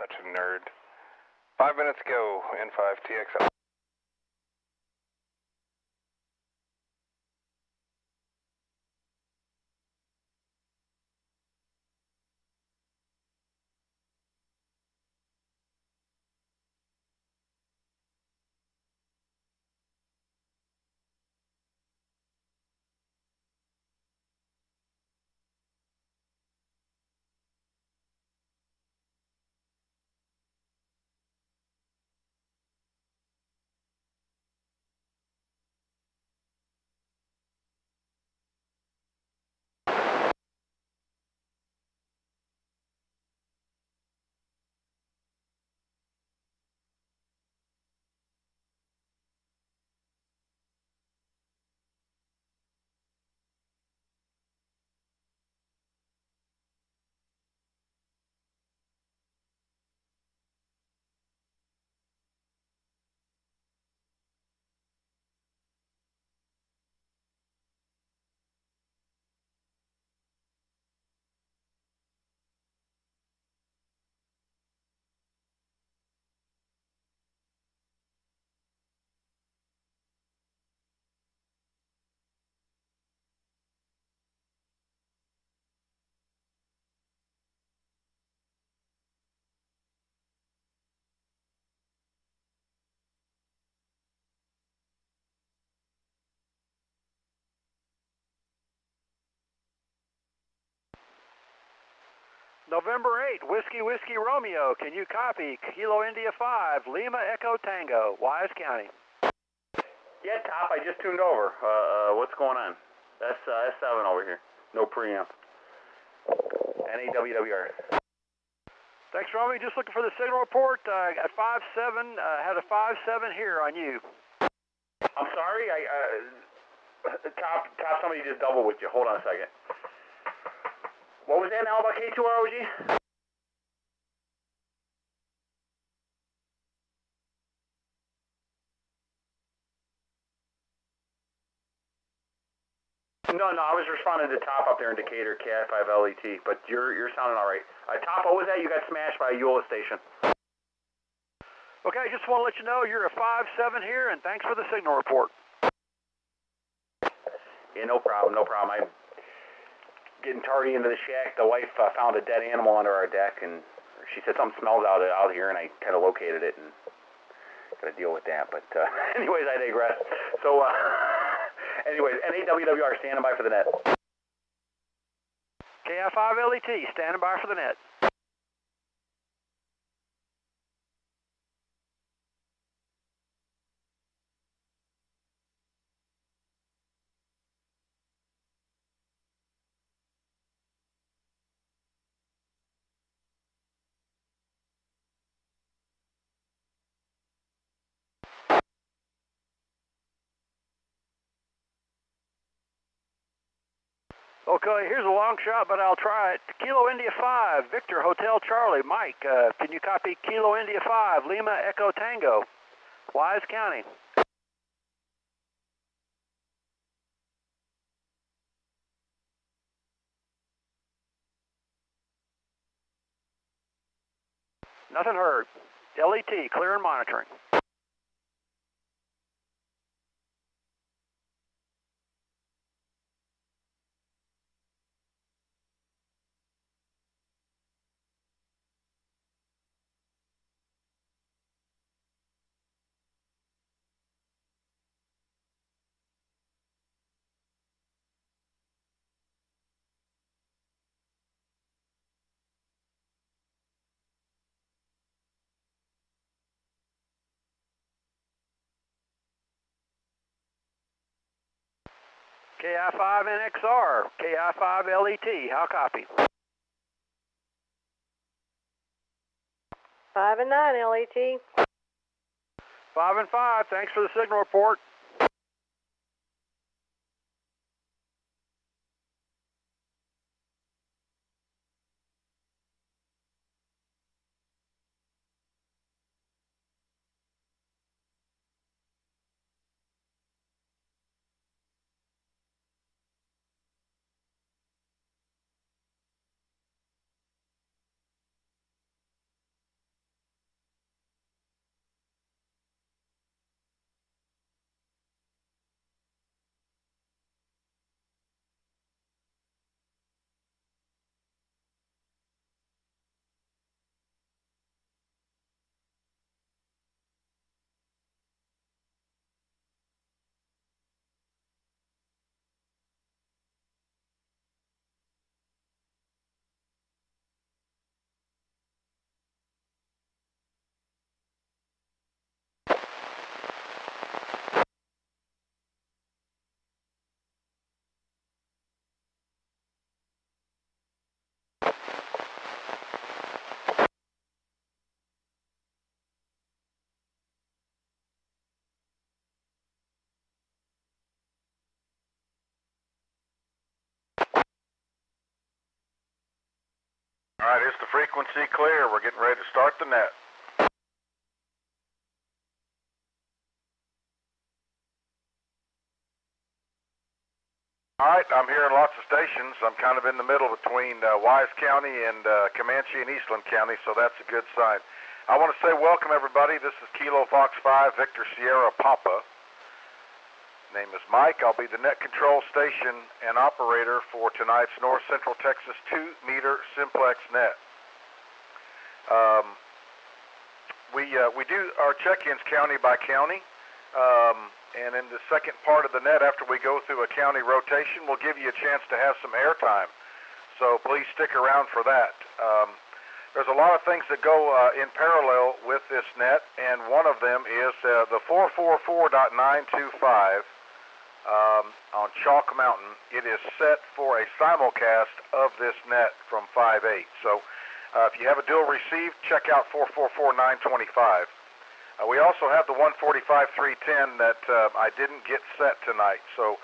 Such a nerd. 5 minutes ago, N5 TXL. November 8, Whiskey Romeo, can you copy? Kilo India 5, Lima Echo Tango, Wise County. Yeah, Top, I just tuned over. What's going on? That's S7 over here. No preamp. NAWWR. Thanks, Romeo. Just looking for the signal report at 5-7. Had a 5-7 here on you. I'm sorry, Top, somebody just doubled with you. Hold on a second. What was that now about K2ROG? No, I was responding to Top up there in Decatur, Cat5LET, but you're sounding all right. Top, what was that? You got smashed by a Eula station. Okay, just want to let you know you're a 5-7 here, and thanks for the signal report. Yeah, no problem. I'm getting tardy into the shack. The wife found a dead animal under our deck, and she said something smells out here, and I kind of located it and got to deal with that. But anyways, I digress. So, anyways, NAWWR standing by for the net. KI5LET standing by for the net. Okay, here's a long shot, but I'll try it. Kilo India 5, Victor Hotel Charlie, Mike, can you copy Kilo India 5, Lima Echo Tango, Wise County? Nothing heard. LET, clear and monitoring. KI5NXR, KI5LET, how copy? 5 and 9 LET. 5 and 5, thanks for the signal report. All right, is the frequency clear? We're getting ready to start the net. All right, I'm hearing lots of stations. I'm kind of in the middle between Wise County and Comanche and Eastland County, so that's a good sign. I want to say welcome, everybody. This is Kilo Fox 5, Victor Sierra Papa. Name is Mike. I'll be the net control station and operator for tonight's North Central Texas 2-meter Simplex net. We do our check-ins county by county. And in the second part of the net, after we go through a county rotation, we'll give you a chance to have some airtime. So please stick around for that. There's a lot of things that go in parallel with this net, and one of them is the 444.925 on Chalk Mountain. It is set for a simulcast of this net from 5/8. So if you have a dual receive, check out 444.925. We also have the 145.310 that I didn't get set tonight. So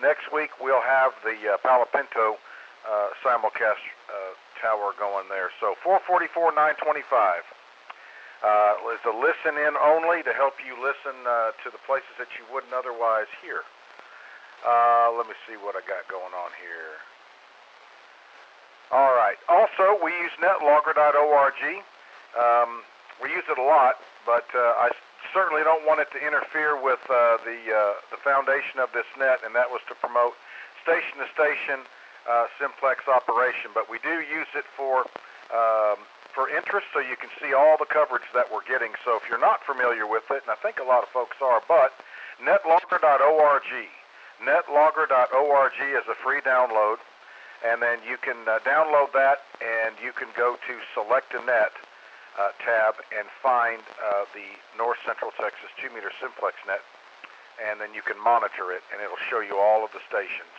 next week we'll have the Palo Pinto simulcast tower going there. So 444.925 is a listen in only to help you listen to the places that you wouldn't otherwise hear. Let me see what I got going on here. All right. Also, we use netlogger.org. We use it a lot, but I certainly don't want it to interfere with the foundation of this net, and that was to promote station-to-station simplex operation. But we do use it for interest, so you can see all the coverage that we're getting. So if you're not familiar with it, and I think a lot of folks are, but netlogger.org. Netlogger.org is a free download, and then you can download that, and you can go to Select a Net tab and find the North Central Texas 2-meter Simplex net, and then you can monitor it, and it'll show you all of the stations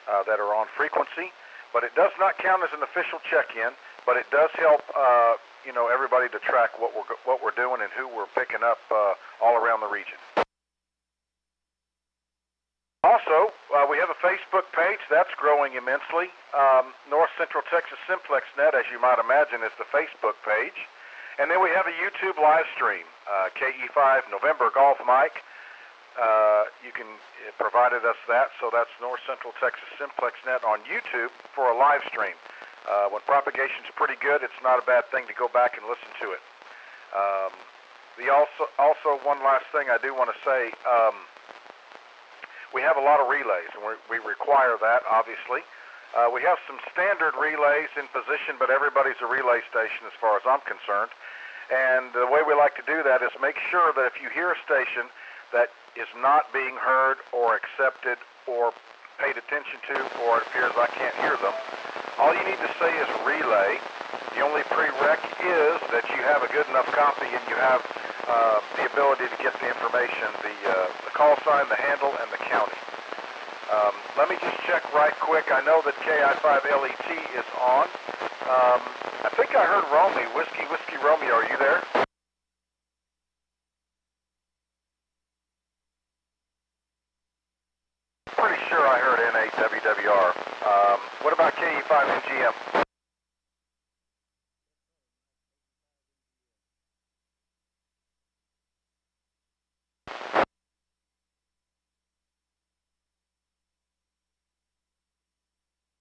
that are on frequency. But it does not count as an official check-in, but it does help everybody to track what we're doing and who we're picking up all around the region. Also, we have a Facebook page that's growing immensely. North Central Texas Simplex net, as you might imagine, is the Facebook page. And then we have a YouTube live stream, KE5 November Golf Mike. It provided us that, so that's North Central Texas Simplex net on YouTube for a live stream. When propagation's pretty good, it's not a bad thing to go back and listen to it. Also, one last thing I do want to say, we have a lot of relays, and we require that, obviously. We have some standard relays in position, but everybody's a relay station as far as I'm concerned. And the way we like to do that is make sure that if you hear a station that is not being heard or accepted or paid attention to, or it appears I can't hear them, all you need to say is relay. The only prereq is that you have a good enough copy and you have the ability to get the information, the call sign, the handle, and the county. Let me just check right quick. I know that KI5LET is on. I think I heard Romy, Whiskey Romeo. Are you there? Pretty sure I heard N8WWR. What about KE5NGM?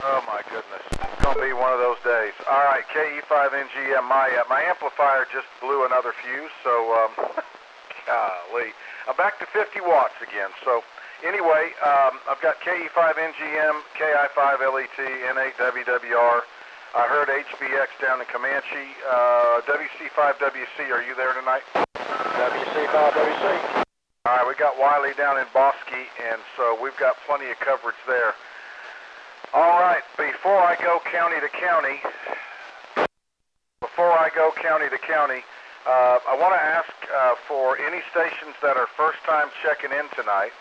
Oh my goodness, it's going to be one of those days. All right, KE5NGM, my amplifier just blew another fuse, so, golly. I'm back to 50 watts again, so anyway, I've got KE5NGM, KI5LET, N8WWR. I heard HBX down in Comanche. WC5WC, are you there tonight? WC5WC. All right, we got Wiley down in Bosque, and so we've got plenty of coverage there. All right, before I go county to county, I want to ask for any stations that are first time checking in tonight,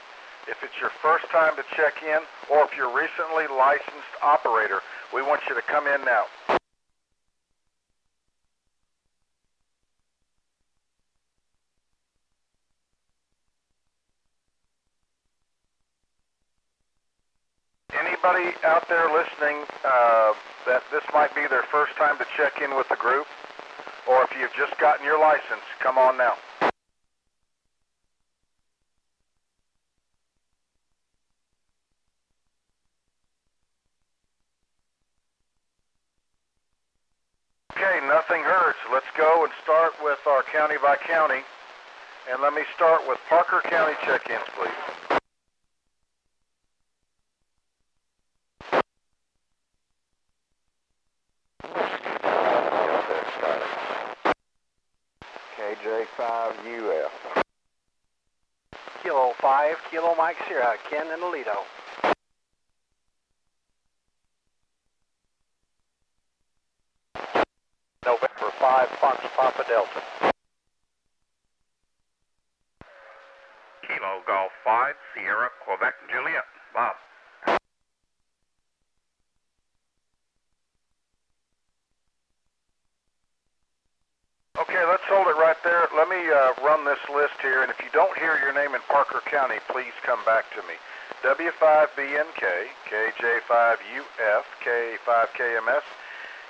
if it's your first time to check in, or if you're a recently licensed operator, we want you to come in now. Anybody anybody out there listening that this might be their first time to check in with the group, or if you've just gotten your license, come on now. Okay, nothing hurts. Let's go and start with our county by county. And let me start with Parker County check-ins, please. KJ5UF. Kilo 5, Kilo Mike Sierra, Ken and Alito. November 5, Fox Papa Delta. Kilo Golf 5, Sierra, Quebec, Juliet. Bob. Okay, let's hold it right there. Let me run this list here, and if you don't hear your name in Parker County, please come back to me. W5BNK, KJ5UF, K5KMS,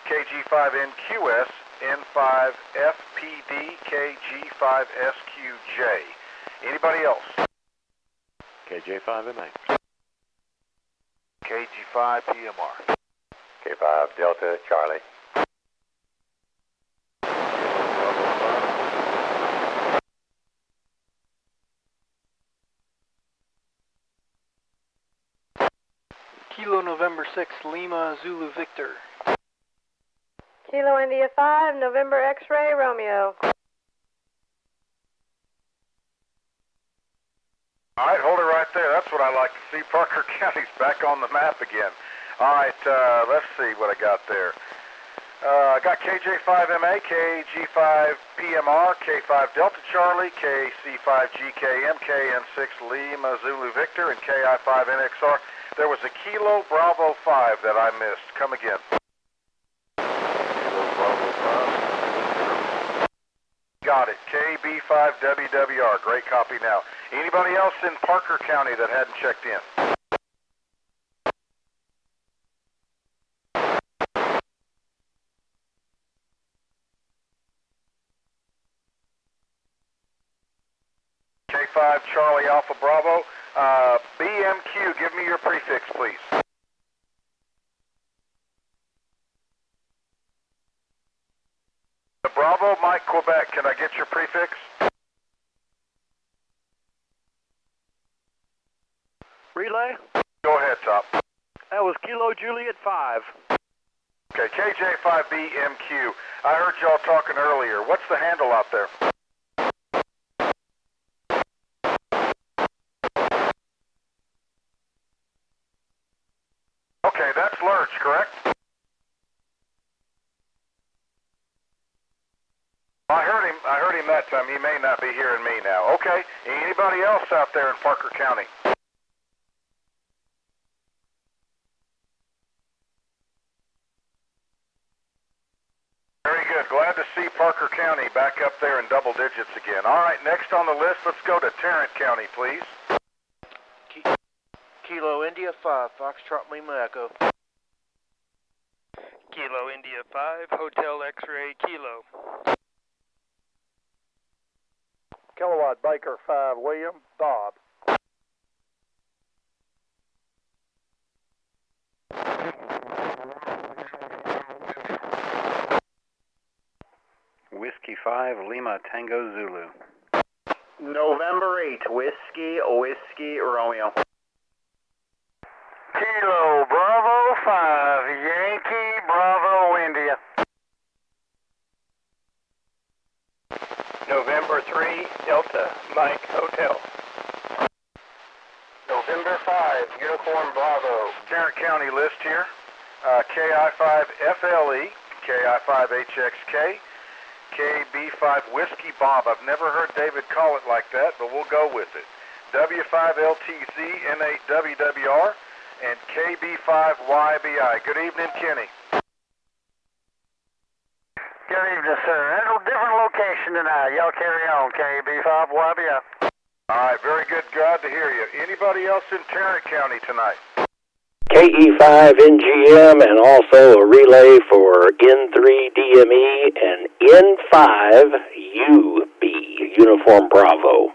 KG5NQS, N5FPD, KG5SQJ. Anybody else? KJ5MA. KG5PMR. K5 Delta Charlie. Kilo November 6, Lima Zulu Victor. Kilo India 5, November X-Ray Romeo. All right, hold it right there. That's what I like to see. Parker County's back on the map again. All right, let's see what I got there. I got KJ5MA, KG5PMR, K5 Delta Charlie, KC5GKM, KN6 Lima Zulu Victor, and KI5NXR. There was a Kilo Bravo 5 that I missed. Come again. Got it. KB5WWR. Great copy now. Anybody else in Parker County that hadn't checked in? K5 Charlie Alpha Bravo. BMQ, give me your prefix, please. Bravo Mike Quebec, can I get your prefix? Relay? Go ahead, Top. That was Kilo Juliet 5. Okay, KJ5BMQ. I heard y'all talking earlier. What's the handle out there? Okay, that's Lurch, correct? I heard him that time. He may not be hearing me now. Okay, anybody else out there in Parker County? Very good. Glad to see Parker County back up there in double digits again. All right, next on the list, let's go to Tarrant County, please. Kilo India 5, Foxtrot Lima Echo. Kilo India 5, Hotel X-Ray Kilo. Kilowatt Baker 5, William, Bob. Whiskey 5, Lima Tango Zulu. November 8, Whiskey Romeo. Kilo Bravo 5, Yankee Bravo India. November 3, Delta Mike Hotel. November 5, Uniform Bravo. Tarrant County list here. KI5FLE, KI5HXK, KB5 Whiskey Bob. I've never heard David call it like that, but we'll go with it. W5LTZ, N8WWR, and KB5YBI. Good evening, Kenny. Good evening, sir. At a different location tonight. Y'all carry on, KB5YBI. All right, very good. Glad to hear you. Anybody else in Tarrant County tonight? KE5NGM, and also a relay for N3DME and N5UB, Uniform Bravo.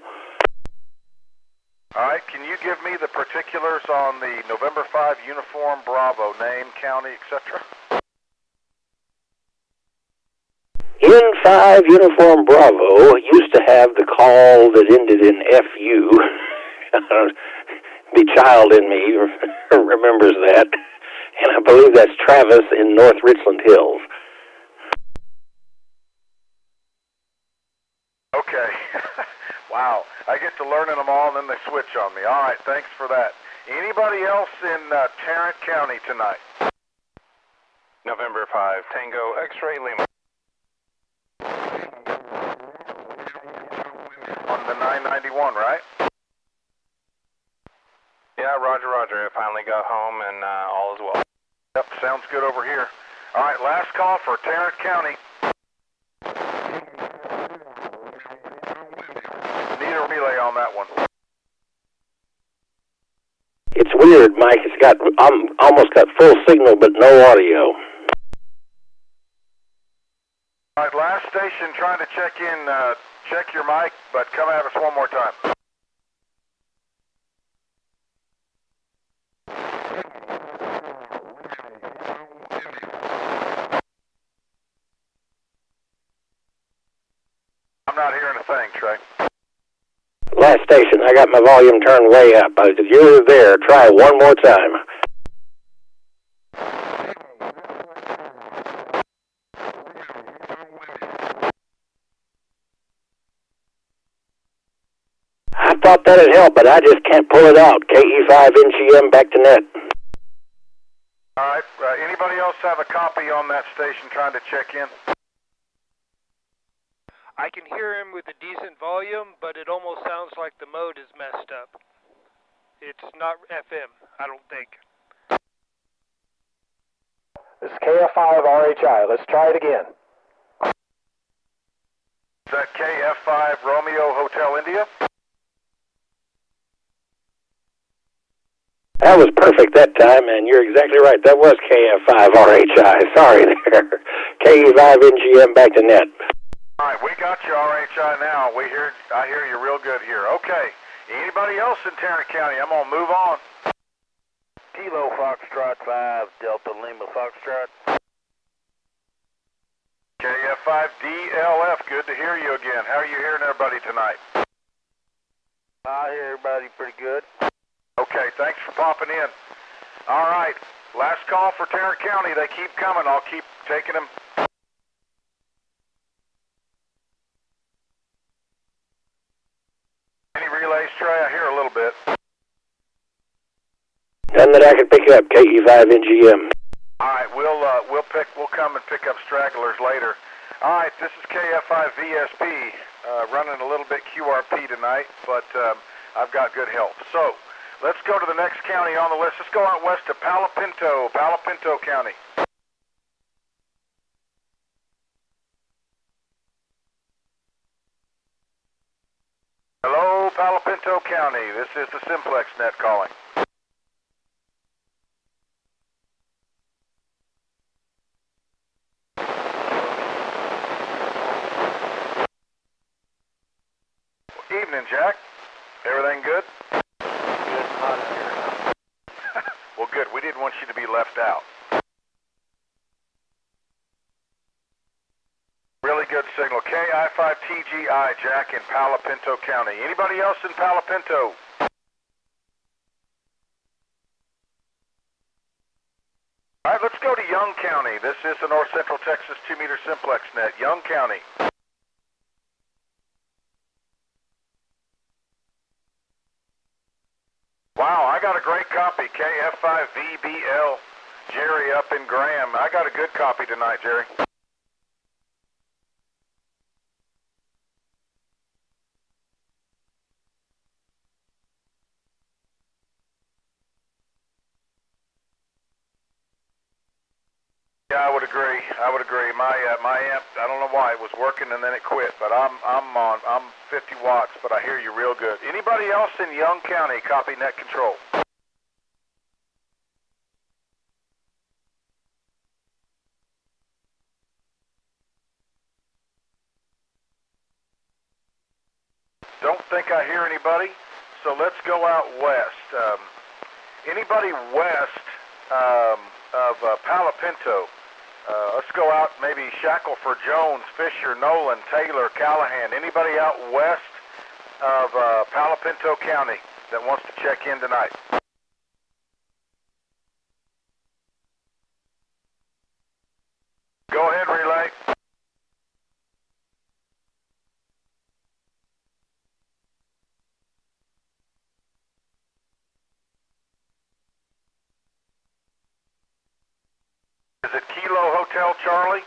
All right, can you give me the particulars on the November 5 Uniform Bravo, name, county, etc.? N5 Uniform Bravo used to have the call that ended in FU. The child in me remembers that, and I believe that's Travis in North Richland Hills. Okay. Wow. I get to learning them all, and then they switch on me. All right, thanks for that. Anybody else in Tarrant County tonight? November 5, Tango X-Ray Lima. On the 991, right? Yeah, roger, roger. I finally got home and all is well. Yep, sounds good over here. All right, last call for Tarrant County. Need a relay on that one. It's weird, Mike. It's got almost got full signal, but no audio. All right, last station trying to check in. Check your mic, but come at us one more time. I'm not hearing a thing, Trey. Last station, I got my volume turned way up. If you're there, try one more time. I thought that'd help, but I just can't pull it out. KE5NGM back to net. All right, anybody else have a copy on that station trying to check in? I can hear him with a decent volume, but it almost sounds like the mode is messed up. It's not FM, I don't think. This is KF5 RHI. Let's try it again. Is that KF5 Romeo Hotel India? That was perfect that time, and you're exactly right. That was KF5 RHI. Sorry there. KE5NGM back to net. All right, we got you, RHI, now. I hear you real good here. Okay, anybody else in Tarrant County? I'm going to move on. Kilo Foxtrot 5, Delta Lima Foxtrot. KF5DLF, good to hear you again. How are you hearing everybody tonight? I hear everybody pretty good. Okay, thanks for popping in. All right, last call for Tarrant County. They keep coming. I'll keep taking them. Any relays, Trey? I hear a little bit. None that I can pick up. KE5NGM. All right, we'll come and pick up stragglers later. All right, this is KF5VSP, running a little bit QRP tonight, but I've got good help. So let's go to the next county on the list. Let's go out west to Palo Pinto County. Hello, Palo Pinto County. This is the Simplex net calling. Evening, Jack. Everything good? Good, hot here. Well, good. We didn't want you to be left out. Really good signal. KI5TGI, Jack, in Palo Pinto County. Anybody else in Palo Pinto? All right, let's go to Young County. This is the North Central Texas 2-meter Simplex net. Young County. Wow, I got a great copy. KF5VBL, Jerry up in Graham. I got a good copy tonight, Jerry. Yeah, I would agree. My amp, I don't know why it was working and then it quit, but I'm 50 watts, but I hear you real good. Anybody else in Young County copy net control? don't think I hear anybody, so let's go out west. Anybody west of Palo Pinto? Let's go out maybe Shackelford, Jones, Fisher, Nolan, Taylor, Callahan. Anybody out west of Palo Pinto County that wants to check in tonight? Go ahead, relay. Is it Kilo Hotel Charlie?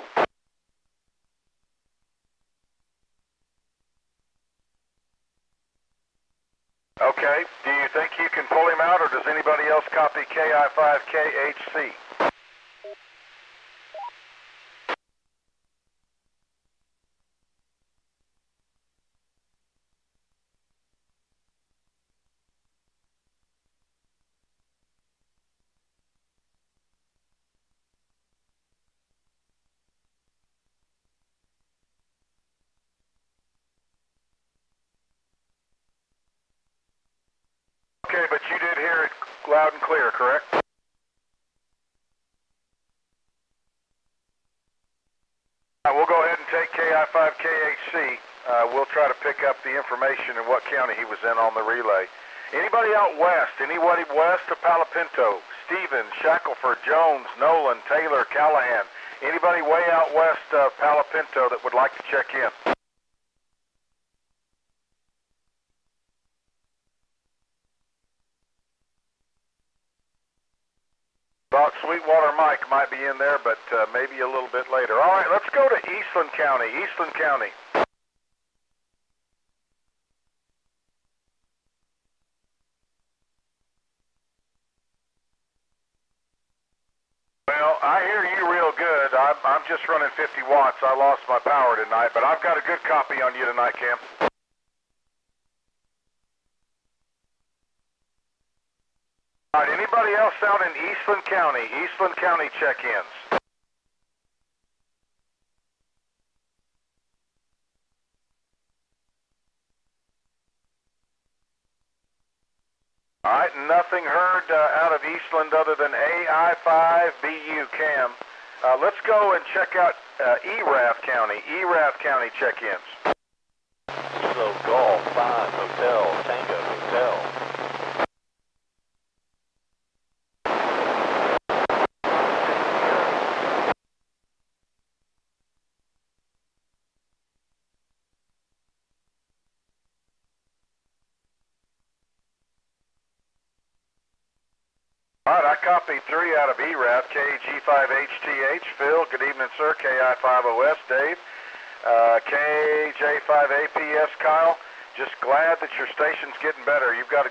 Okay. Do you think you can pull him out, or does anybody else copy KI5KHC? Okay, but you did hear it loud and clear, correct? We'll go ahead and take KI5KHC. We'll try to pick up the information in what county he was in on the relay. Anybody out west? Anybody west of Palo Pinto? Stevens, Shackelford, Jones, Nolan, Taylor, Callahan. Anybody way out west of Palo Pinto that would like to check in? Thought Sweetwater Mike might be in there, but maybe a little bit later. All right, let's go to Eastland County. Eastland County. Well, I hear you real good. I'm just running 50 watts. I lost my power tonight, but I've got a good copy on you tonight, Cam. All right, anybody else out in Eastland County? Eastland County check-ins. All right, nothing heard out of Eastland other than AI5BU, Cam. Let's go and check out ERAF County. ERAF County check-ins. Kilo Golf 5 Hotel Tango Hotel. All right, I copied 3 out of ERAF, KG5HTH. Phil, good evening, sir. KI5OS, Dave. KJ5APS, Kyle. Just glad that your station's getting better. I've got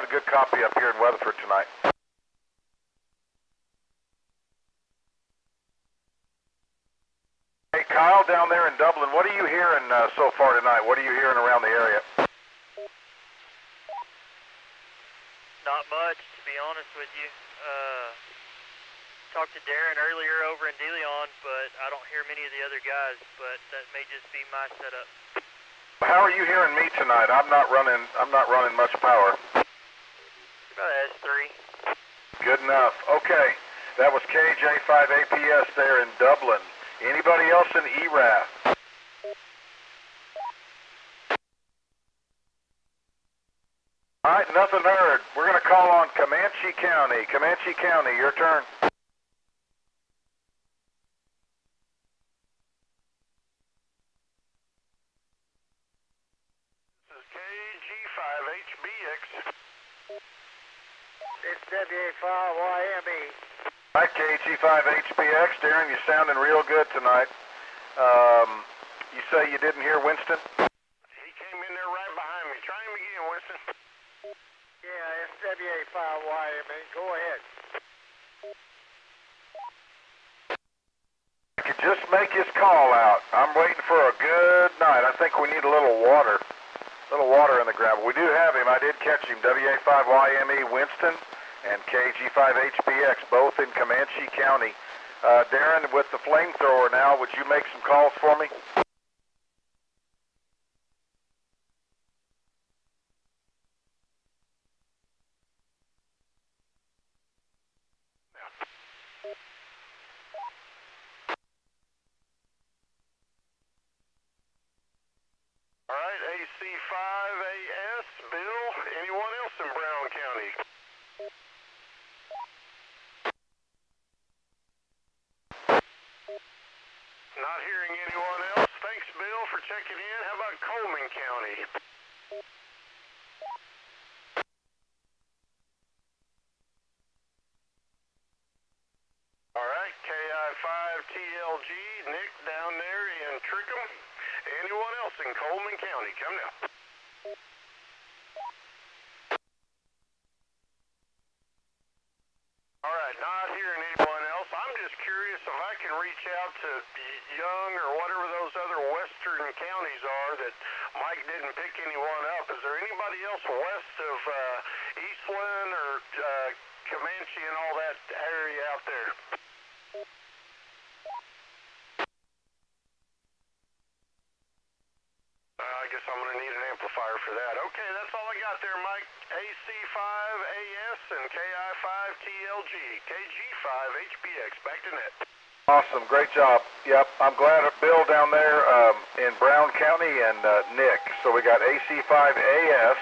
a good copy up here in Weatherford tonight. Hey, Kyle, down there in Dublin, what are you hearing so far tonight? What are you hearing around the area? Not much, to be honest with you. Talked to Darren earlier over in DeLeon, but I don't hear many of the other guys, but that may just be my setup. How are you hearing me tonight? I'm not running much power. About S3. Good enough. Okay. That was KJ5APS there in Dublin. Anybody else in ERAF? All right, nothing heard. We're going to call on Comanche County. Comanche County, your turn. This is KG5HBX. It's WA5YME. All right, KG5HBX. Darren, you're sounding real good tonight. You say you didn't hear Winston? He came in there right behind me. Try him again, Winston. Yeah, it's WA5YME. Go ahead. I could just make his call out. I'm waiting for a good night. I think we need a little water. In the ground. But we do have him. I did catch him. WA5YME Winston and KG5HBX, both in Comanche County. Darren, with the flamethrower now, would you make some calls for me? AC5AS, Bill. Anyone else in Brown County? Not hearing anyone else. Thanks, Bill, for checking in. How about Coleman County? All right, KI5TLG, Nick down there in Trickham. Anyone else in Coleman County? Come now. All right, not hearing anyone else. I'm just curious if I can reach out to Young or whatever those other western counties are that Mike didn't pick anyone up. Is there anybody else west of Eastland or Comanche and all that area out there? I guess I'm going to need an amplifier for that. Okay, that's all I got there, Mike. AC5AS and KI5TLG, KG5HBX. Back to net. Awesome, great job. Yep, I'm glad Bill down there in Brown County and Nick. So we got AC5AS,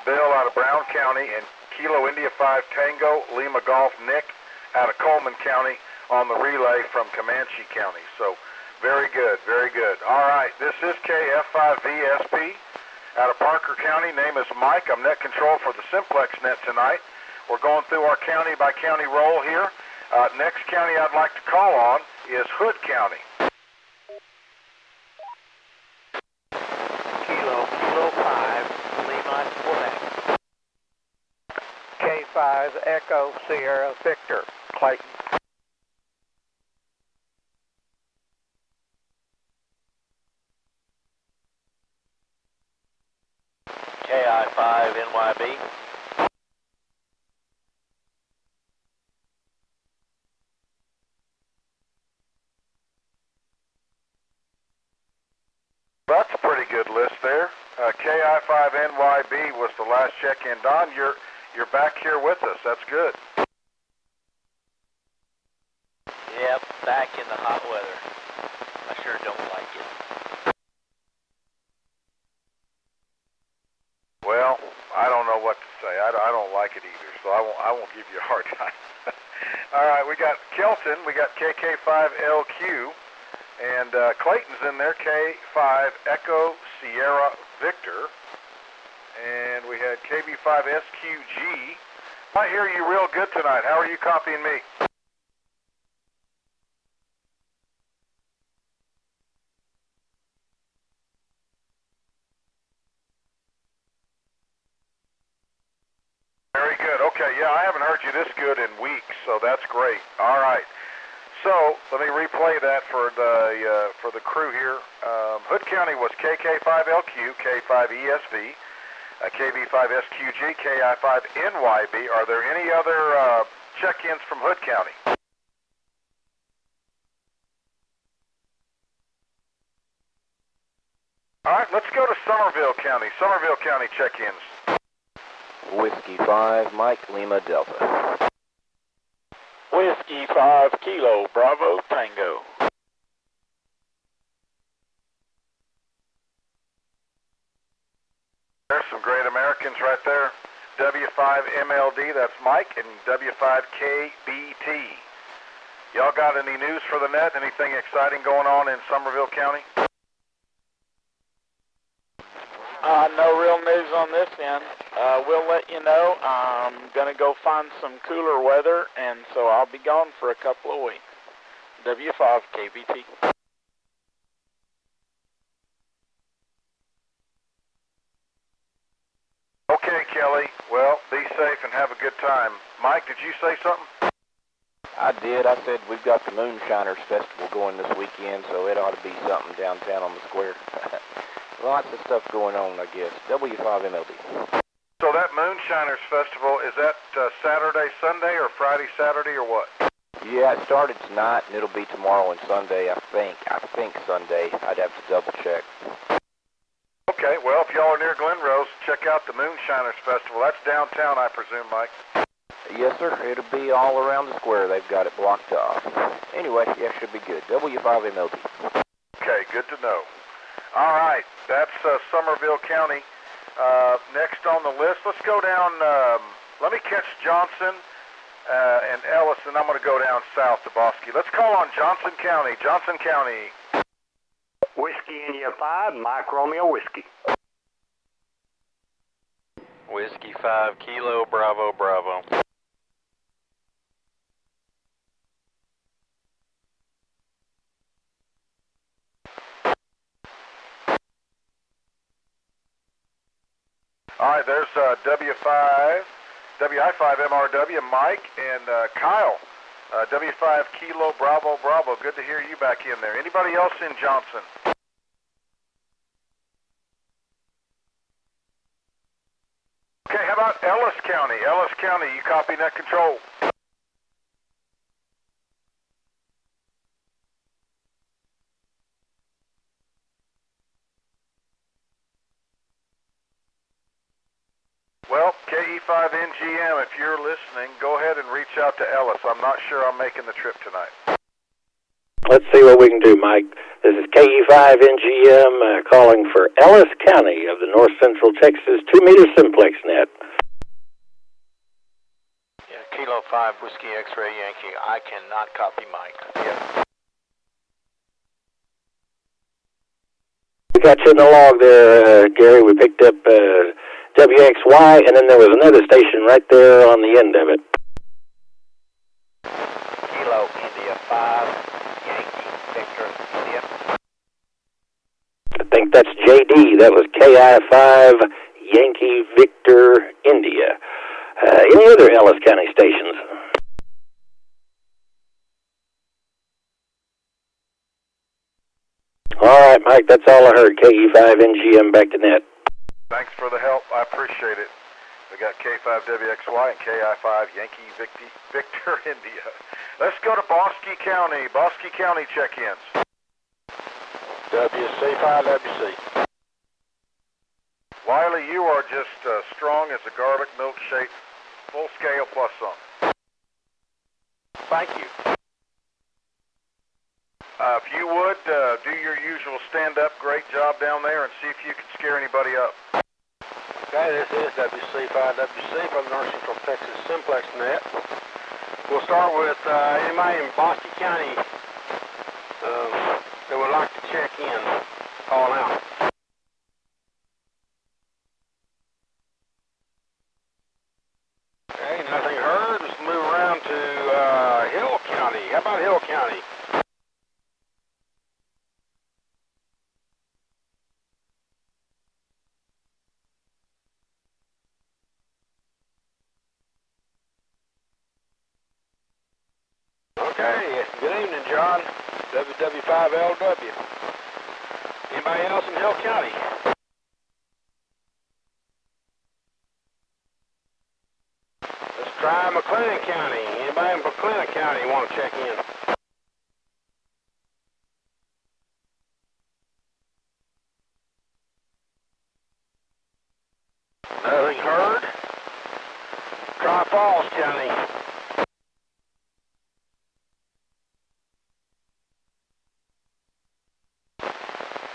Bill out of Brown County, and Kilo India 5 Tango Lima Golf Nick out of Coleman County on the relay from Comanche County. So very good, very good. All right, this is KF5VSP out of Parker County. Name is Mike. I'm net control for the Simplex net tonight. We're going through our county by county roll here. Next county I'd like to call on is Hood County. Kilo 5, Lima, Quebec. K5 Echo Sierra Victor, Clayton. KI5 NYB. That's a pretty good list there. KI5NYB was the last check-in. Don, you're back here with us. That's good. Yep, back in the hot weather. I sure don't like it. Well, I don't know what to say. I don't like it either, so I won't give you a hard time. All right, we got Kelton. We got KK5LQ. And Clayton's in there, K5 Echo Sierra Victor. And we had KB5SQG. I hear you real good tonight. How are you copying me? Very good. Okay, yeah, I haven't heard you this good in weeks, so that's great. All right. So let me replay that for the crew here. Hood County was KK5LQ, K5ESV, KB5SQG, KI5NYB. Are there any other check-ins from Hood County? All right, let's go to Somerville County. Somerville County check-ins. Whiskey 5, Mike Lima Delta. Whiskey 5 Kilo Bravo Tango. There's some great Americans right there. W5MLD, that's Mike, and W5KBT. Y'all got any news for the net? Anything exciting going on in Somerville County? No real news on this end. We'll let you know. I'm going to go find some cooler weather, and so I'll be gone for a couple of weeks. W5KBT. Okay, Kelly. Well, be safe and have a good time. Mike, did you say something? I did. I said we've got the Moonshiners Festival going this weekend, so it ought to be something downtown on the square. Lots of stuff going on, I guess. W5MLD. So that Moonshiners Festival, is that Saturday, Sunday, or Friday, Saturday, or what? Yeah, it started tonight, and it'll be tomorrow and Sunday, I think Sunday. I'd have to double check. Okay, well, if y'all are near Glen Rose, check out the Moonshiners Festival. That's downtown, I presume, Mike. Yes, sir. It'll be all around the square. They've got it blocked off. Anyway, yeah, should be good. W5MLD. Okay, good to know. All right, that's Somerville County. Next on the list, let's go down, let me catch Johnson and Ellis, and I'm going to go down south to Bosque. Let's call on Johnson County. Johnson County. Whiskey India 5, Mike Romeo Whiskey. Whiskey 5 Kilo Bravo Bravo. All right, there's W5, WI5 MRW, Mike, and Kyle. W5 Kilo Bravo Bravo. Good to hear you back in there. Anybody else in Johnson? Okay, how about Ellis County? Ellis County, you copy net control? Well, KE5NGM, if you're listening, go ahead and reach out to Ellis. I'm not sure I'm making the trip tonight. Let's see what we can do, Mike. This is KE5NGM calling for Ellis County of the North Central Texas 2-meter Simplex net. Yeah, Kilo 5 Whiskey X-Ray Yankee. I cannot copy Mike. Yeah. We got you in the log there, Gary. We picked up WXY, and then there was another station right there on the end of it. Kilo India 5 Yankee Victor India. I think that's JD. That was KI5 Yankee Victor India. Any other Ellis County stations? All right, Mike, that's all I heard. KE5NGM back to net. Thanks for the help. I appreciate it. We got K5WXY and KI5 Yankee Victor India. Let's go to Bosque County. Bosque County check-ins. WC5WC. Wiley, you are just strong as a garlic milkshake, full scale plus some. Thank you. If you would, do your usual stand-up, great job down there, and see if you can scare anybody up. Okay, this is WC5WC from the North Central Texas Simplex net. We'll start with anybody in Bosque County that would like to check in, call out. Okay, nothing heard. Let's move around to Hill County. How about Hill County? Okay, good evening, John. WW5LW. Anybody else in Hill County? Let's try McLennan County. Anybody in McLennan County want to check in? Nothing heard. Try Falls County.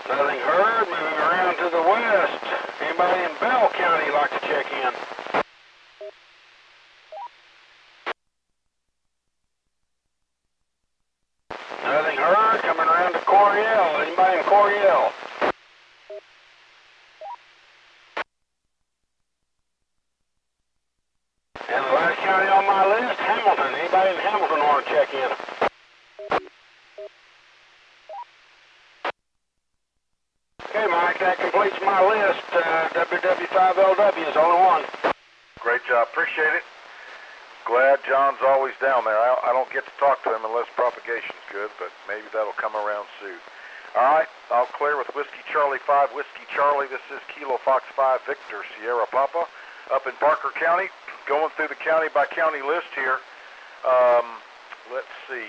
Nothing heard. Moving around to the west. Anybody in Bell County like to check in? Nothing heard. Coming around to Coryell. Anybody in Coryell? And the last county on my list, Hamilton. Anybody in Hamilton want to check in? Okay, Mike, that completes my list. WW5LW is only one. Great job. Appreciate it. Glad John's always down there. I don't get to talk to him unless propagation's good, but maybe that'll come around soon. All right, I'll clear with Whiskey Charlie 5, Whiskey Charlie. This is Kilo Fox 5, Victor Sierra Papa, up in Parker County. Going through the county-by-county list here. Let's see.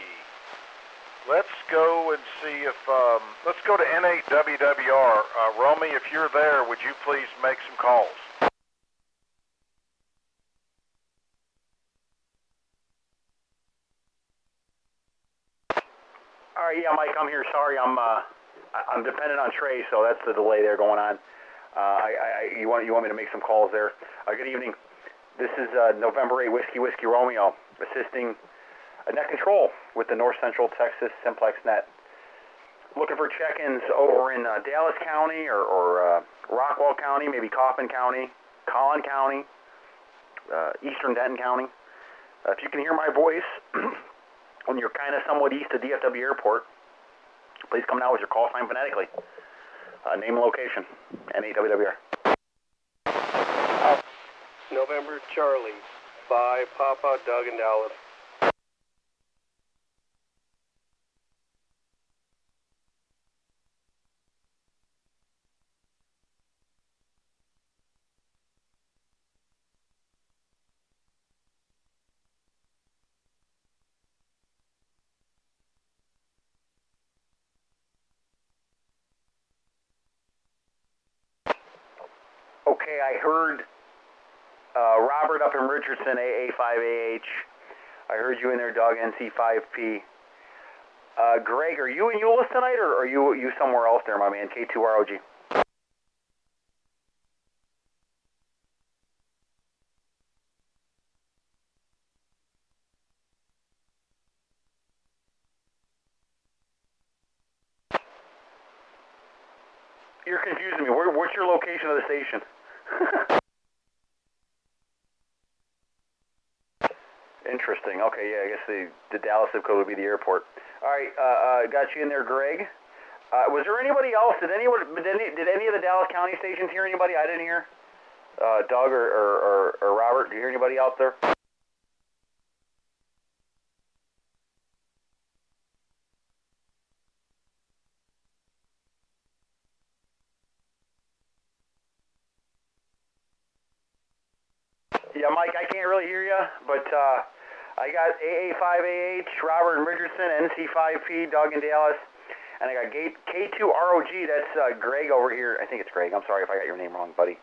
Let's go and see if, let's go to N8WWR. Romy, if you're there, would you please make some calls? All right, yeah, Mike, I'm here. Sorry, I'm I'm dependent on Trey, so that's the delay there going on. You want me to make some calls there? Good evening. This is November 8 Whiskey Romeo assisting Net Control with the North Central Texas Simplex Net. Looking for check-ins over in Dallas County or Rockwell County, maybe Kaufman County, Collin County, Eastern Denton County. If you can hear my voice when you're kind of somewhat east of DFW Airport, please come now with your call sign phonetically. Name and location, NAWWR. November Charlie, 5 Papa Doug in Dallas. Okay, I heard Robert up in Richardson, AA5AH. I heard you in there, Doug, NC5P. Greg, are you in Euless tonight, or are you somewhere else there, my man? K2ROG. You're confusing me. What's your location of the station? Interesting. Okay, yeah, I guess the Dallas zip code would be the airport. All right, got you in there, Greg. Was there anybody else? Did any of the Dallas County stations hear anybody? I didn't hear. Doug or Robert, do you hear anybody out there? Yeah, Mike, I can't really hear you, but I got AA5AH, Robert in Richardson, NC5P, Doug in Dallas, and I got K2ROG, that's Greg over here. I think it's Greg. I'm sorry if I got your name wrong, buddy.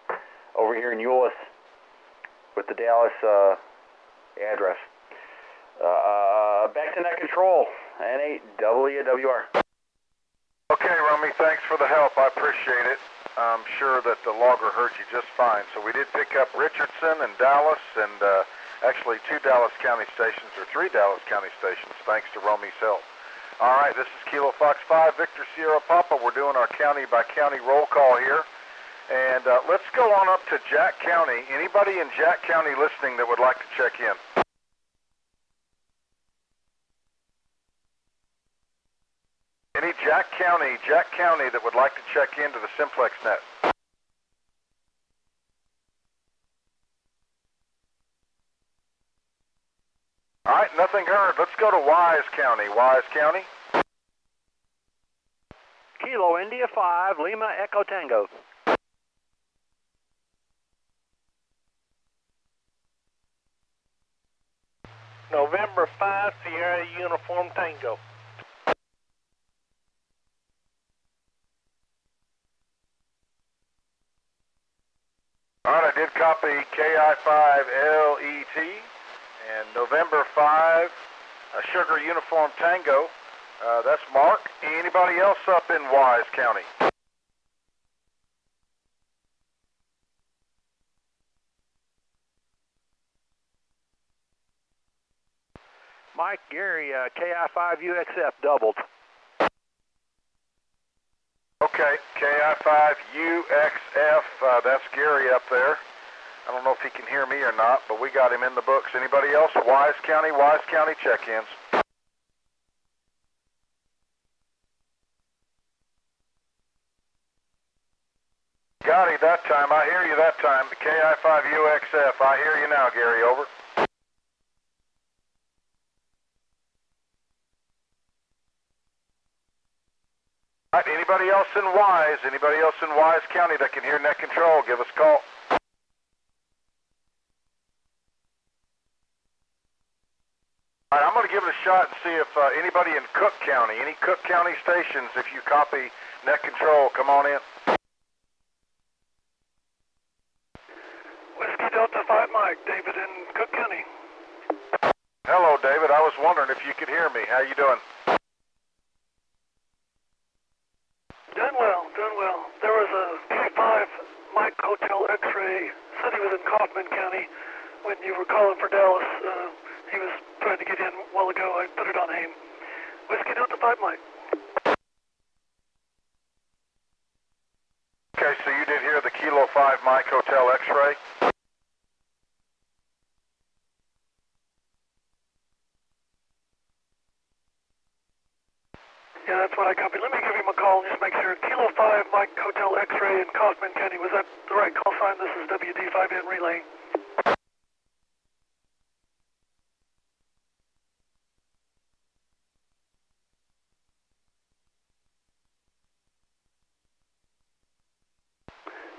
Over here in Euless with the Dallas address. Back to Net Control, NAWWR. Okay, Romy, thanks for the help. I appreciate it. I'm sure that the logger heard you just fine. So we did pick up Richardson and Dallas, and actually 2 Dallas County stations, or 3 Dallas County stations, thanks to Romy's help. All right, this is Kilo Fox 5, Victor Sierra Papa. We're doing our county-by-county roll call here. And let's go on up to Jack County. Anybody in Jack County listening that would like to check in? Any Jack County that would like to check into the Simplex net? All right, nothing heard. Let's go to Wise County. Wise County. Kilo India 5, Lima Echo Tango. November 5, Sierra Uniform Tango. All right, I did copy KI5LET and November 5, Sugar Uniform Tango. That's Mark. Anybody else up in Wise County? Mike, Gary, KI5UXF doubled. Okay, KI5UXF, that's Gary up there. I don't know if he can hear me or not, but we got him in the books. Anybody else? Wise County check-ins. Got it that time. I hear you that time. KI5UXF, I hear you now, Gary, over. All right, anybody else in Wise County that can hear Net Control, give us a call. All right, I'm going to give it a shot and see if anybody in Cook County, any Cook County stations, if you copy Net Control, come on in. Whiskey Delta 5 Mike, David in Cook County. Hello, David. I was wondering if you could hear me. How you doing? X-ray said he was in Kaufman County when you were calling for Dallas. He was trying to get in a while ago. I put it on AIM. Whiskey Delta 5 Mike. Okay, so you did hear the Kilo 5 Mike Hotel X-ray. Yeah, that's what I copied. Let me give him a call and just make sure. Kilo 5 Mike Hotel X-ray in Kaufman County. Was that the right call sign? This is WD5N relay.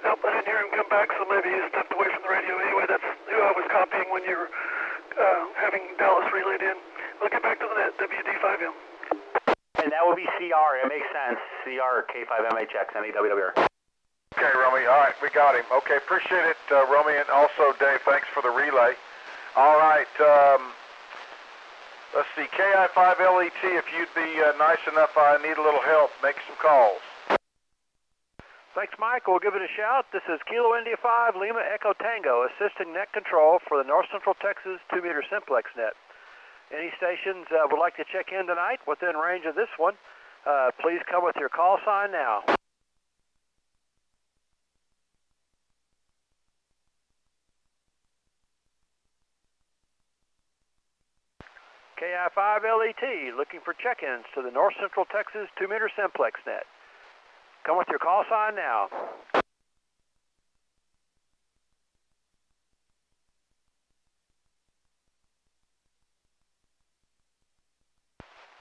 Nope, I didn't hear him come back, so maybe he stepped away from the radio. Anyway, that's who I was copying when you were having Dallas relayed in. We'll get back to the net, WD5M. And that would be CR. It makes sense. CR, K5MHX, NAWR. Okay, Romy. All right, we got him. Okay, appreciate it, Romy, and also Dave. Thanks for the relay. All right. Let's see. KI5LET. If you'd be nice enough, I need a little help. Make some calls. Thanks, Mike. We'll give it a shout. This is Kilo India 5 Lima Echo Tango, assisting net control for the North Central Texas 2-meter Simplex net. Any stations would like to check in tonight within range of this one, please come with your call sign now. KI5LET, looking for check-ins to the North Central Texas 2-meter Simplex net. Come with your call sign now.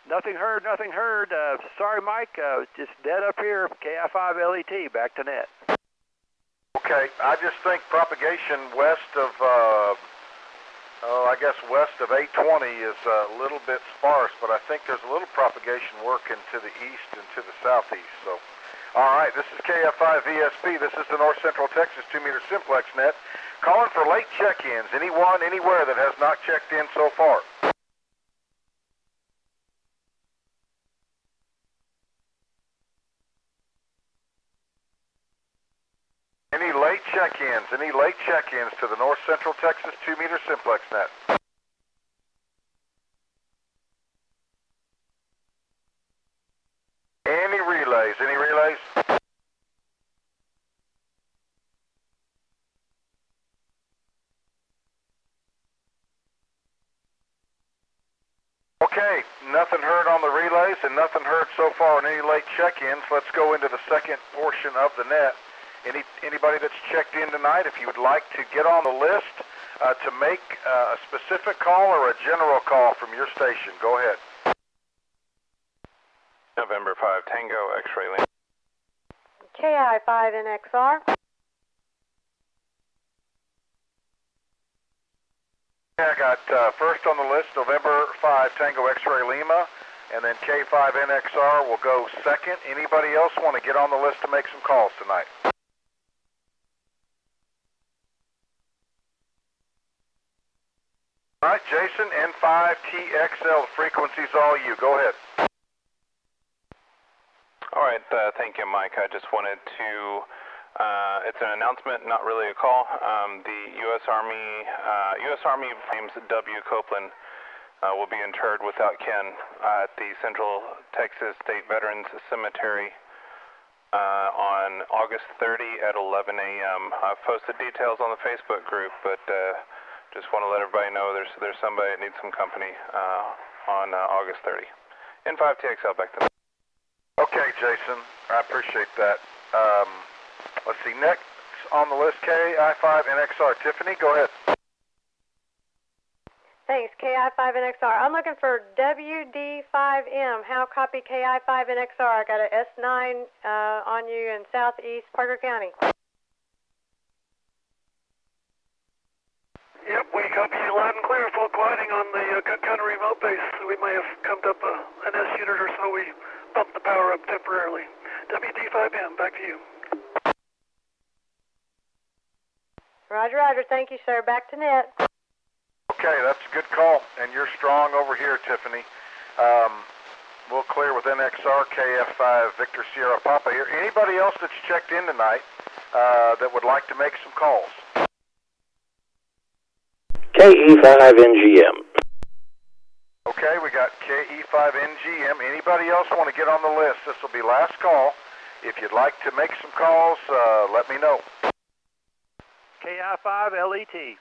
Nothing heard, nothing heard. Sorry, Mike, just dead up here. KI5LET, back to net. Okay, I just think propagation west of, I guess west of 820 is a little bit sparse, but I think there's a little propagation working to the east and to the southeast, so. All right, this is KF5VSP. This is the North Central Texas 2-meter Simplex net. Calling for late check-ins. Anyone, anywhere that has not checked in so far. Any late check-ins? Any late check-ins to the North Central Texas 2-meter Simplex net? Any relays? Any relays? Okay, nothing heard on the relays and nothing heard so far on any late check-ins. Let's go into the second portion of the net. Anybody that's checked in tonight, if you would like to get on the list to make a specific call or a general call from your station, go ahead. November 5 Tango X-ray lane. KI5NXR. I got first on the list, November 5 Tango X-ray Lima, and then K5NXR will go second. Anybody else want to get on the list to make some calls tonight? All right, Jason, N5TXL, frequency's all you. Go ahead. All right, thank you, Mike. I just wanted to, it's an announcement, not really a call. The U.S. Army claims W. Copeland will be interred without kin at the Central Texas State Veterans Cemetery on August 30 at 11 a.m. I've posted details on the Facebook group, but just want to let everybody know there's somebody that needs some company on August 30. N5TXL, back to. Okay, Jason, I appreciate that. Let's see, next on the list, KI5NXR. Tiffany, go ahead. Thanks, KI5NXR. I'm looking for WD5M. How copy KI5NXR? I got a S9 on you in southeast Parker County. Yep, we copy you loud and clear. Full quieting on the County remote base. We may have come up an S unit or so. We bumped the power up temporarily. WD5M, back to you. Roger, roger. Thank you, sir. Back to net. Okay, that's a good call, and you're strong over here, Tiffany. We'll clear with NXR, KF5, Victor Sierra Papa here. Anybody else that's checked in tonight that would like to make some calls? KE5NGM. Okay, we got KE5NGM. Anybody else want to get on the list? This will be last call. If you'd like to make some calls, let me know. KI5LET.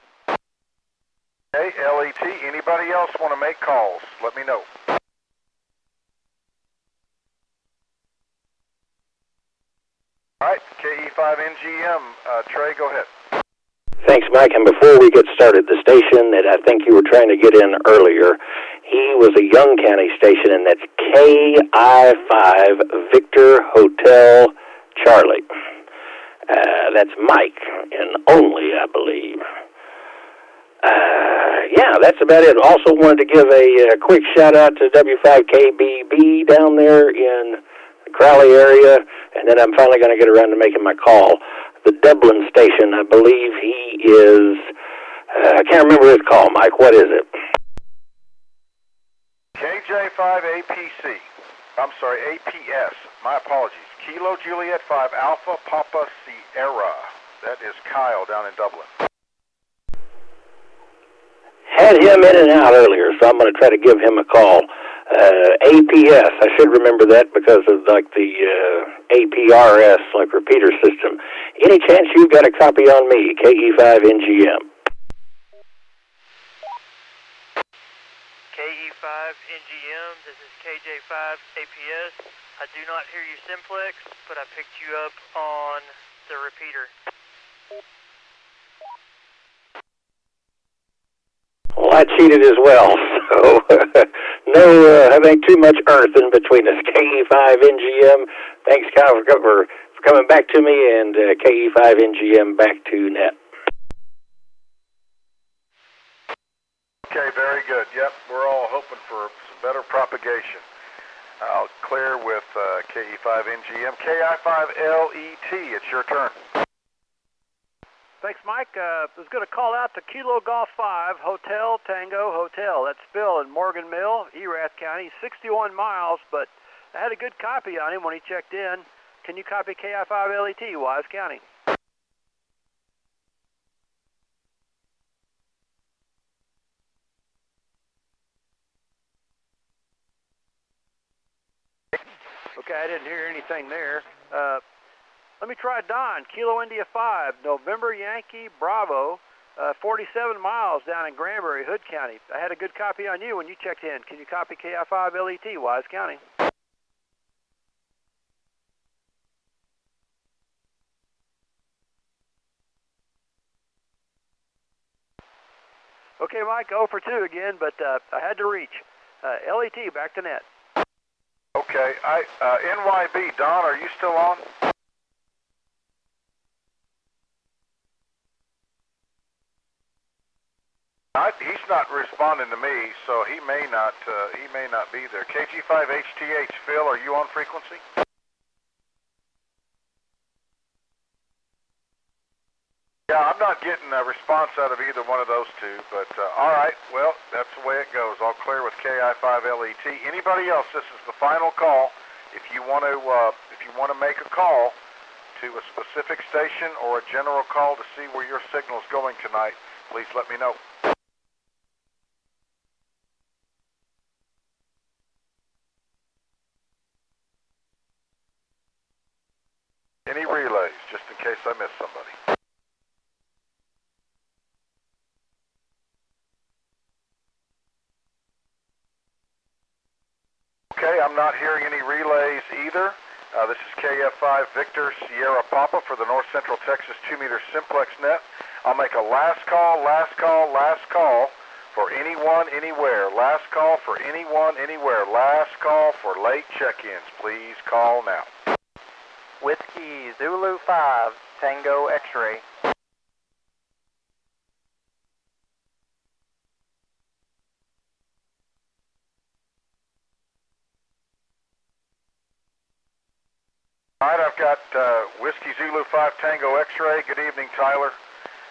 Okay, LET. Anybody else want to make calls? Let me know. All right, KE5NGM. Trey, go ahead. Thanks, Mike. And before we get started, the station that I think you were trying to get in earlier, he was a Young County station, and that's KI5 Victor Hotel Charlie. That's Mike, and only, I believe. Yeah, that's about it. Also wanted to give a quick shout-out to W5KBB down there in the Crowley area, and then I'm finally going to get around to making my call. The Dublin station, I believe he is, I can't remember his call, Mike. What is it? KJ5APC. I'm sorry, APS. My apologies. Kilo Juliet 5 Alpha Papa Sierra. That is Kyle down in Dublin. Had him in and out earlier, so I'm going to try to give him a call. APS, I should remember that because of like the APRS, like repeater system. Any chance you've got a copy on me, KE5NGM? KE5NGM, this is KJ5APS. I do not hear you Simplex, but I picked you up on the repeater. Well, I cheated as well, so no, I think too much earth in between us. KE5NGM, thanks, Kyle, for coming back to me, and KE5NGM back to net. Okay, very good. Yep, we're all hoping for some better propagation. I'll clear with KE5NGM. KI5LET, it's your turn. Thanks, Mike. I was going to call out to Kilo Golf 5, Hotel Tango Hotel. That's Phil in Morgan Mill, Erath County, 61 miles, but I had a good copy on him when he checked in. Can you copy KI5LET, Wise County? Okay, I didn't hear anything there. Let me try Don, Kilo India 5, November Yankee Bravo, 47 miles down in Granbury, Hood County. I had a good copy on you when you checked in. Can you copy KI5LET, Wise County? Okay, Mike, 0 for 2 again, but I had to reach. LET, back to net. Okay, NYB, Don, are you still on? He's not responding to me, so he may not be there. KG5HTH, Phil, are you on frequency? Yeah, I'm not getting a response out of either one of those two, but all right, well, that's the way it goes. I'll clear with KI5LET. Anybody else, this is the final call. If you want to make a call to a specific station or a general call to see where your signal's going tonight, please let me know. Any relays, just in case I missed somebody. Okay, I'm not hearing any relays either. This is KF5 Victor Sierra Papa for the North Central Texas 2-meter Simplex net. I'll make a last call for anyone, anywhere. Last call for anyone, anywhere. Last call for late check-ins. Please call now. Whiskey Zulu 5, Tango X-ray. All right, I've got Whiskey Zulu 5 Tango X-ray. Good evening, Tyler.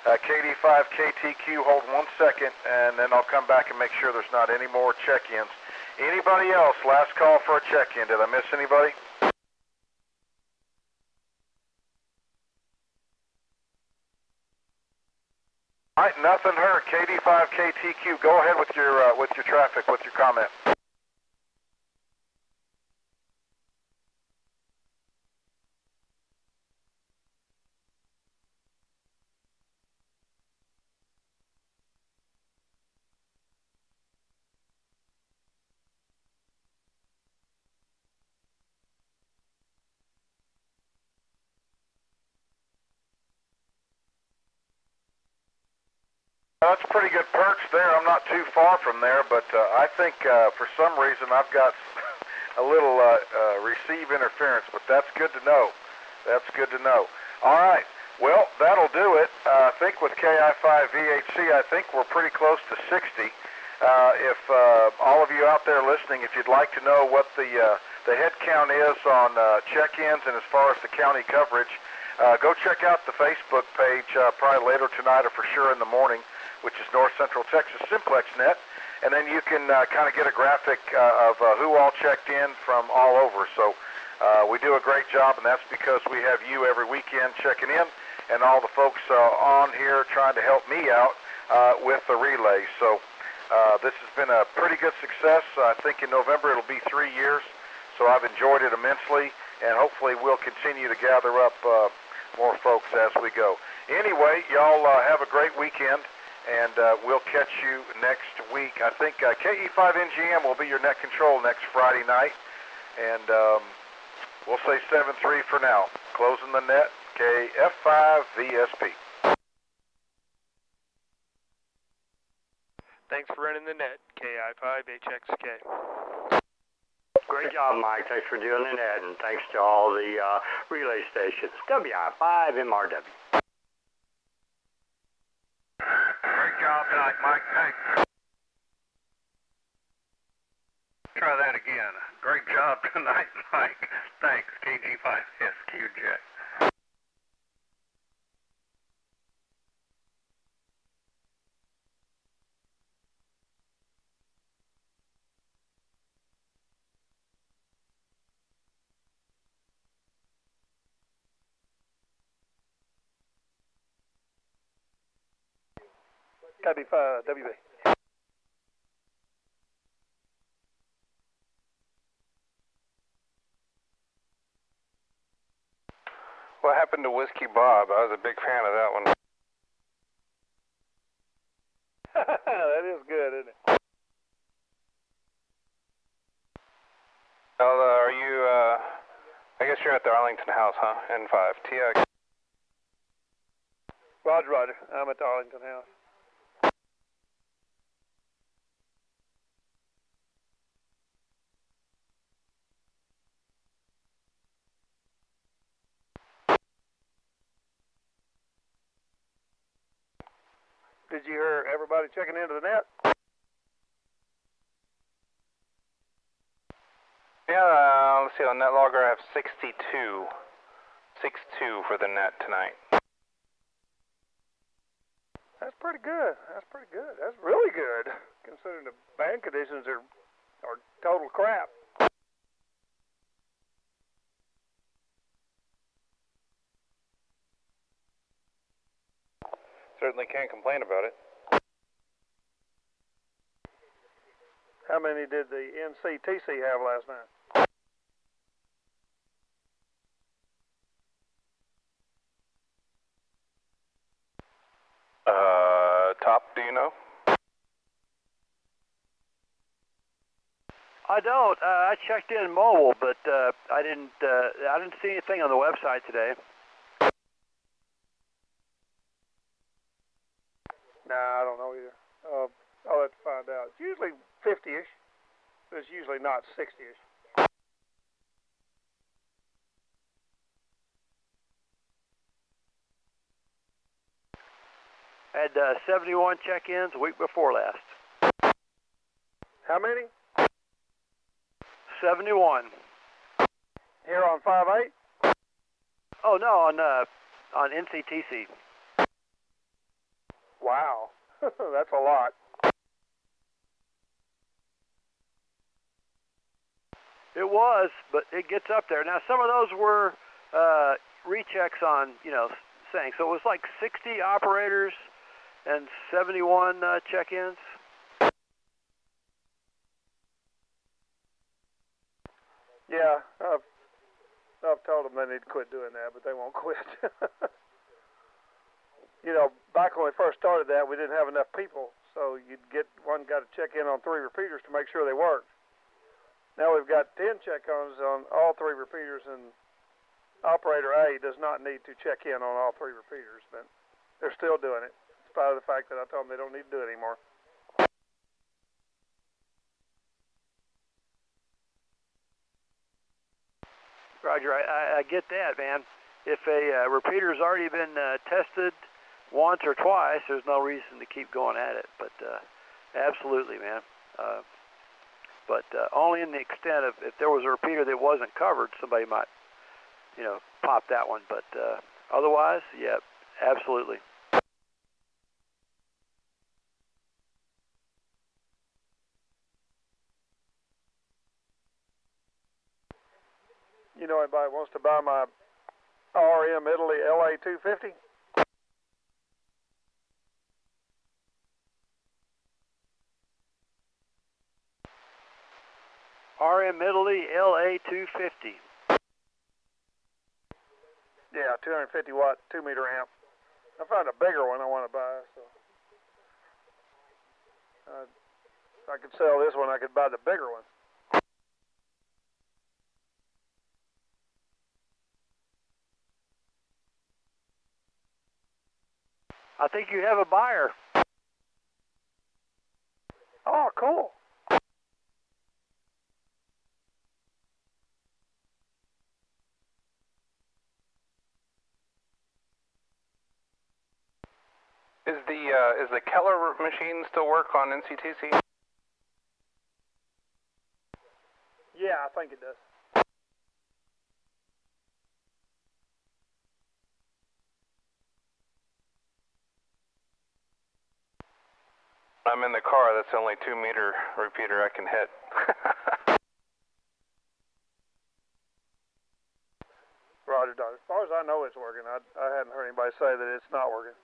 KD5 KTQ, hold 1 second, and then I'll come back and make sure there's not any more check-ins. Anybody else? Last call for a check-in. Did I miss anybody? All right, nothing heard. KD5KTQ, go ahead with your traffic, with your comment. That's pretty good perch there. I'm not too far from there, but I think for some reason I've got a little receive interference, but that's good to know. That's good to know. All right. Well, that'll do it. I think with KI5 VHC, I think we're pretty close to 60. If all of you out there listening, if you'd like to know what the head count is on check-ins and as far as the county coverage, go check out the Facebook page probably later tonight or for sure in the morning, which is North Central Texas Simplex Net, and then you can kind of get a graphic of who all checked in from all over. So we do a great job, and that's because we have you every weekend checking in, and all the folks on here trying to help me out with the relay. So this has been a pretty good success. I think in November it'll be 3 years, so I've enjoyed it immensely, and hopefully we'll continue to gather up more folks as we go. Anyway, y'all have a great weekend. And we'll catch you next week. I think KE5NGM will be your net control next Friday night. And we'll say 7-3 for now. Closing the net, KF5VSP. Thanks for running the net, KI5HXK. Great job, Mike. Thanks for doing the net, and thanks to all the relay stations. WI5MRW. Great job tonight, Mike. Thanks. Try that again. Great job tonight, Mike. Thanks, KG5SQJ. Copy 5, WB. What happened to Whiskey Bob? I was a big fan of that one. That is good, isn't it? Well, are you, I guess you're at the Arlington house, huh? N5. TX. Roger, Roger. I'm at the Arlington house. Did you hear everybody checking into the net? Yeah, let's see, on net logger I have 62. 6-2 for the net tonight. That's pretty good. That's pretty good. That's really good, considering the band conditions are total crap. Certainly can't complain about it. How many did the NCTC have last night? Top, do you know? I don't. I checked in mobile, but I didn't see anything on the website today. Nah, I don't know either. I'll have to find out. It's usually 50-ish. It's usually not 60-ish. Had 71 check-ins a week before last. How many? 71. Here on 5-8? Oh no, on NCTC. Wow, that's a lot. It was, but it gets up there. Now some of those were rechecks on, saying. So it was like 60 operators And 71 check-ins? Yeah, I've told them they need to quit doing that, but they won't quit. You know, back when we first started that, we didn't have enough people, so you'd get one guy to check in on 3 repeaters to make sure they worked. Now we've got 10 check-ons on all 3 repeaters, and operator A does not need to check in on all 3 repeaters, but they're still doing it, in spite of the fact that I told them they don't need to do it anymore. Roger, I get that, man. If a repeater's already been tested once or twice, there's no reason to keep going at it. But absolutely, man. But only in the extent of if there was a repeater that wasn't covered, somebody might, you know, pop that one. But otherwise, yeah, absolutely. You know anybody wants to buy my RM Italy LA 250? RM Italy LA 250. Yeah, 250 watt, 2 meter amp. I found a bigger one I want to buy, so if I could sell this one, I could buy the bigger one. I think you have a buyer. Oh, cool. Is the Keller machine still work on NCTC? Yeah, I think it does. I'm in the car. That's the only 2 meter repeater I can hit. Roger, Doc. As far as I know, it's working. I hadn't heard anybody say that it's not working.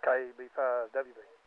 KB5WB.